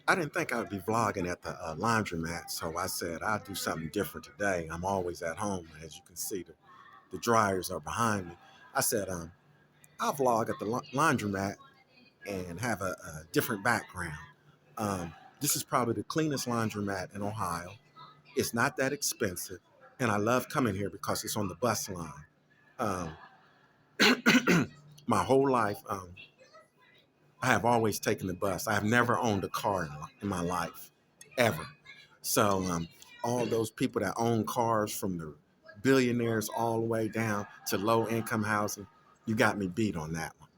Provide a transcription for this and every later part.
I didn't think I would be vlogging at the laundromat, so I said I'll do something different today. I'm always at home, as you can see. The dryers are behind me. I said I'll vlog at the laundromat and have a different background. This is probably the cleanest laundromat in Ohio. It's not that expensive, and I love coming here because it's on the bus line. Um, my whole life, I have always taken the bus. I have never owned a car in my life, ever. So all those people that own cars, from the billionaires all the way down to low income housing, you got me beat on that one.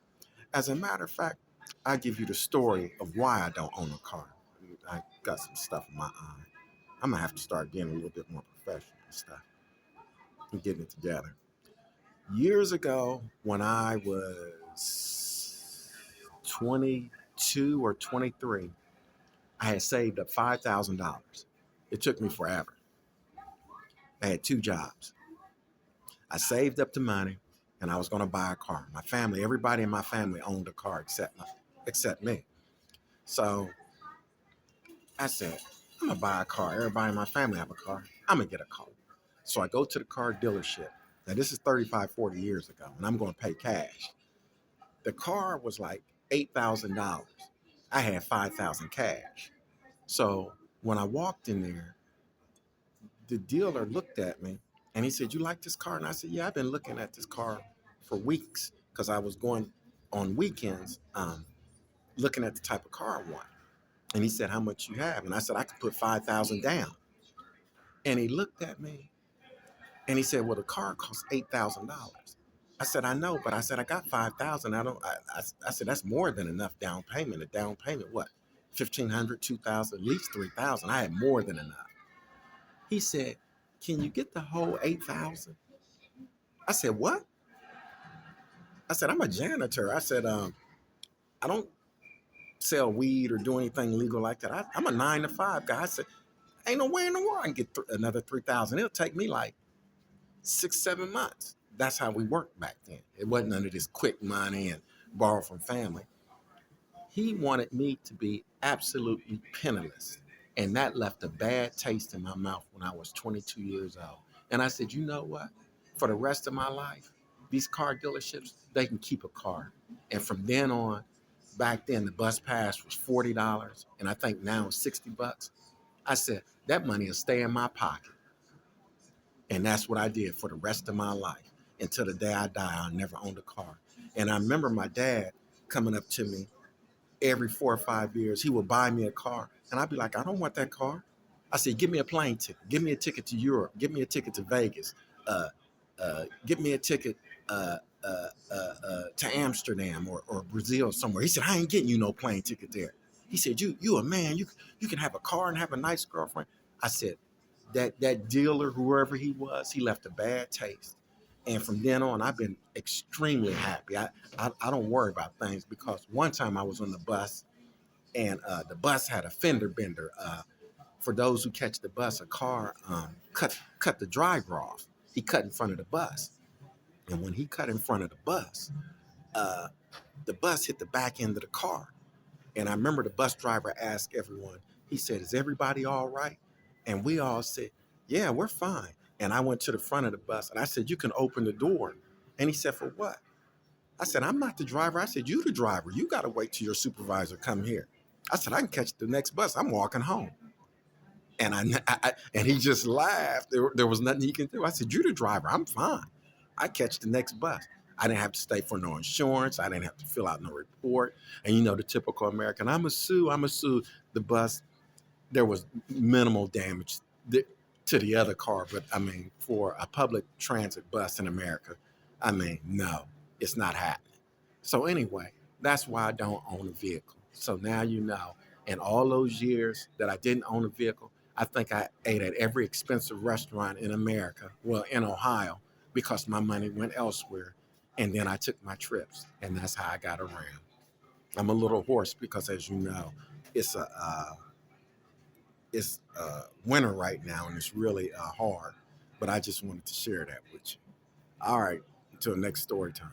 As a matter of fact, I give you the story of why I don't own a car. I got some stuff in my eye. I'm gonna have to start getting a little bit more professional and stuff and getting it together. Years ago, when I was 22 or 23, I had saved up $5,000. It took me forever. I had two jobs. I saved up the money and I was going to buy a car. My family, everybody in my family owned a car except me. So I said, I'm going to buy a car. Everybody in my family have a car. I'm going to get a car. So I go to the car dealership. Now, this is 35, 40 years ago, and I'm going to pay cash. The car was like $8,000. I had 5,000 cash. So when I walked in there, the dealer looked at me and he said, "You like this car?" And I said, "Yeah, I've been looking at this car for weeks because I was going on weekends looking at the type of car I want." And he said, "How much you have?" And I said, "I could put 5,000 down." And he looked at me and he said, "Well, the car costs $8,000." I said, "I know, but I said I got 5,000. I don't. I said that's more than enough down payment. A down payment, what, 1,500, 2,000, at least 3,000. I had more than enough." He said, "Can you get the whole 8,000?" I said, "What?" I said, "I'm a janitor." I said, "I don't sell weed or do anything legal like that. I'm a 9 to 5 guy." I said, "Ain't no way in the world I can get another 3,000. It'll take me like 6, 7 months." That's how we worked back then. It wasn't none of this quick money and borrow from family. He wanted me to be absolutely penniless. And that left a bad taste in my mouth when I was 22 years old. And I said, "You know what? For the rest of my life, these car dealerships, they can keep a car." And from then on, back then the bus pass was $40, and I think now it's $60. I said, that money will stay in my pocket. And that's what I did for the rest of my life. Until the day I die, I'll never own a car. And I remember my dad coming up to me every 4 or 5 years. He would buy me a car. And I'd be like, "I don't want that car." I said, "Give me a plane ticket. Give me a ticket to Europe. Give me a ticket to Vegas. Uh, Give me a ticket to Amsterdam or Brazil somewhere." He said, "I ain't getting you no plane ticket there." He said, "You a man. You can have a car and have a nice girlfriend." I said, that dealer, whoever he was, he left a bad taste. And from then on, I've been extremely happy. I don't worry about things because one time I was on the bus and the bus had a fender bender. For those who catch the bus, a car cut the driver off. He cut in front of the bus. And when he cut in front of uh, the bus hit the back end of the car. And I remember the bus driver asked everyone, he said, "Is everybody all right?" And we all said, "Yeah, we're fine." And I went to the front of the bus and I said, "You can open the door." And he said, "For what?" I said, "I'm not the driver." I said, "You the driver. You got to wait till your supervisor come here." I said, "I can catch the next bus. I'm walking home." And and he just laughed. There was nothing he can do. I said, "You the driver. I'm fine. I catch the next bus." I didn't have to stay for no insurance. I didn't have to fill out no report. And you know, the typical American, I'm a sue. I'm a sue. The bus, there was minimal damage to the other car. But I mean, for a public transit bus in America, I mean, no, it's not happening. So anyway, that's why I don't own a vehicle. So now you know. In all those years that I didn't own a vehicle, I think I ate at every expensive restaurant in America, well, in Ohio, because my money went elsewhere. And then I took my trips, and that's how I got around. I'm a little hoarse because, as you know, it's winter right now, and it's really hard. But I just wanted to share that with you. All right, until next story time.